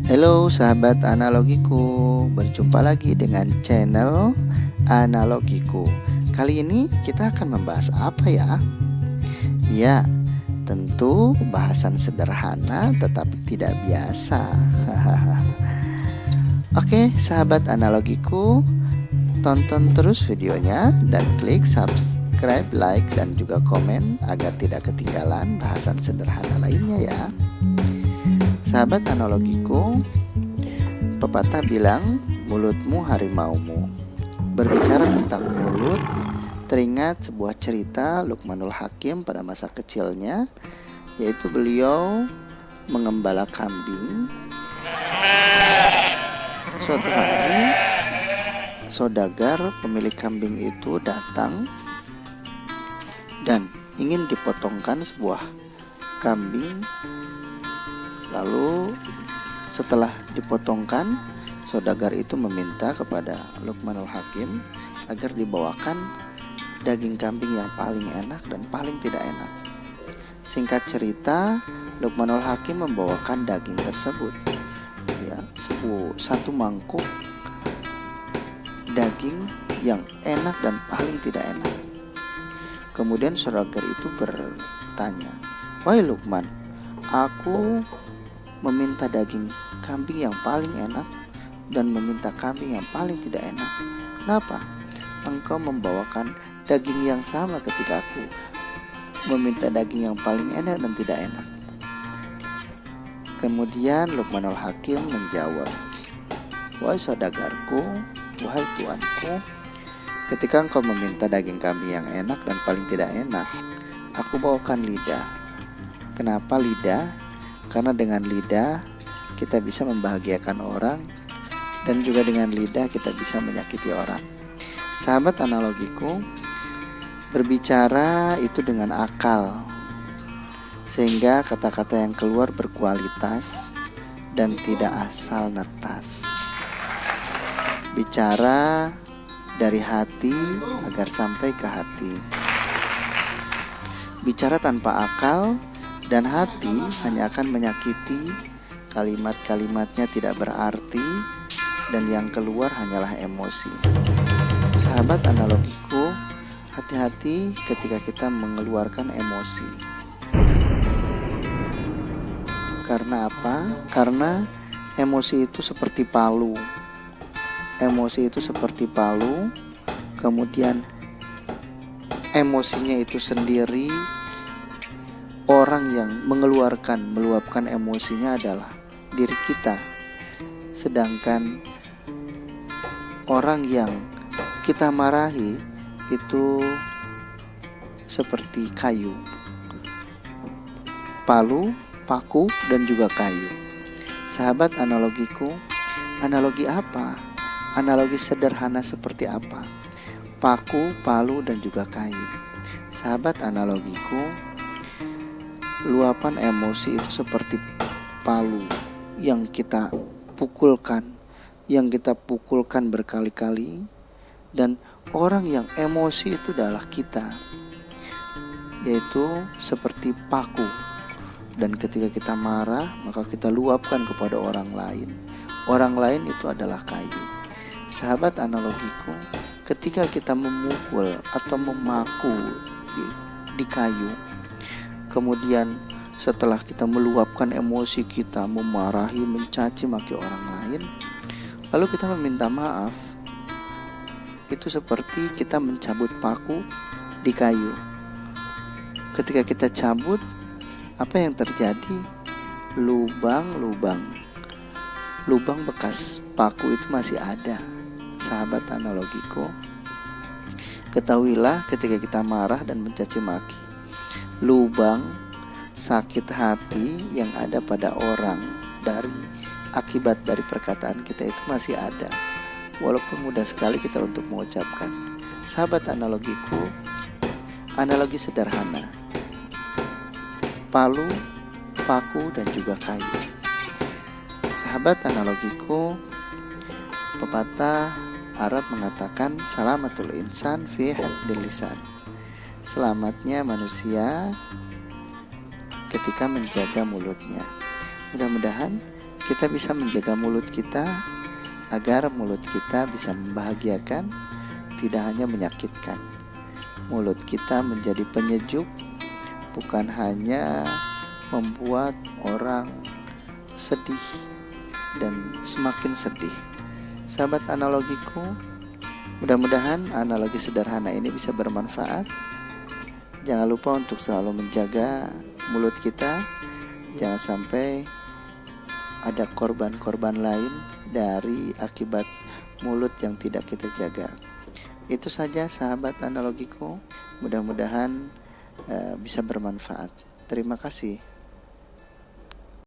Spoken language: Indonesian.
Halo sahabat analogiku, berjumpa lagi dengan channel Analogiku. Kali ini kita akan membahas apa ya? Ya, tentu bahasan sederhana tetapi tidak biasa. Oke, sahabat analogiku, tonton terus videonya dan klik subscribe, like, dan juga komen agar tidak ketinggalan bahasan sederhana lainnya ya. Sahabat analogiku, pepatah bilang mulutmu harimaumu. Berbicara tentang mulut, teringat sebuah cerita Luqmanul Hakim pada masa kecilnya, yaitu beliau mengembala kambing. Suatu hari, saudagar pemilik kambing itu datang dan ingin dipotongkan sebuah kambing. Lalu setelah dipotongkan, saudagar itu meminta kepada Luqmanul Hakim agar dibawakan daging kambing yang paling enak dan paling tidak enak. Singkat cerita, Luqmanul Hakim membawakan daging tersebut, ya, satu mangkuk daging yang enak dan paling tidak enak. Kemudian saudagar itu bertanya, "Wahai Luqman, aku meminta daging kambing yang paling enak dan meminta kambing yang paling tidak enak. Kenapa engkau membawakan daging yang sama ketika aku meminta daging yang paling enak dan tidak enak?" Kemudian Luqmanul Hakim menjawab, "Wahai saudagarku, wahai tuanku, ketika engkau meminta daging kambing yang enak dan paling tidak enak, aku bawakan lidah. Kenapa lidah? Karena dengan lidah kita bisa membahagiakan orang, dan juga dengan lidah kita bisa menyakiti orang." Sahabat analogiku, berbicara itu dengan akal, sehingga kata-kata yang keluar berkualitas dan tidak asal netas. Bicara dari hati agar sampai ke hati. Bicara tanpa akal dan hati hanya akan menyakiti, kalimat-kalimatnya tidak berarti, dan yang keluar hanyalah emosi. Sahabat analogiku, hati-hati ketika kita mengeluarkan emosi. Karena apa? Karena emosi itu seperti palu. Emosi itu seperti palu, kemudian emosinya itu sendiri. Orang yang meluapkan emosinya adalah diri kita. Sedangkan orang yang kita marahi itu seperti kayu, palu, paku, dan juga kayu. Sahabat analogiku, analogi apa? Analogi sederhana seperti apa? Paku, palu, dan juga kayu. Sahabat analogiku, luapan emosi itu seperti palu yang kita pukulkan berkali-kali, dan orang yang emosi itu adalah kita, yaitu seperti paku. Dan ketika kita marah, maka kita luapkan kepada orang lain. Orang lain itu adalah kayu. Sahabat analogiku, ketika kita memukul atau memaku di kayu, kemudian setelah kita meluapkan emosi kita, memarahi, mencaci maki orang lain, lalu kita meminta maaf, itu seperti kita mencabut paku di kayu. Ketika kita cabut, apa yang terjadi? Lubang bekas paku itu masih ada. Sahabat analogiku, ketahuilah ketika kita marah dan mencaci maki, lubang sakit hati yang ada pada orang akibat dari perkataan kita itu masih ada, walaupun mudah sekali kita untuk mengucapkan. Sahabat analogiku, analogi sederhana, palu, paku, dan juga kayu. Sahabat analogiku, pepatah Arab mengatakan salamatul insan fi hifdzil lisan. Selamatnya manusia ketika menjaga mulutnya. Mudah-mudahan kita bisa menjaga mulut kita agar mulut kita bisa membahagiakan, tidak hanya menyakitkan. Mulut kita menjadi penyejuk, bukan hanya membuat orang sedih dan semakin sedih. Sahabat analogiku, mudah-mudahan analogi sederhana ini bisa bermanfaat. Jangan lupa untuk selalu menjaga mulut kita. Jangan sampai ada korban-korban lain dari akibat mulut yang tidak kita jaga. Itu saja sahabat analogiku. Mudah-mudahan bisa bermanfaat. Terima kasih.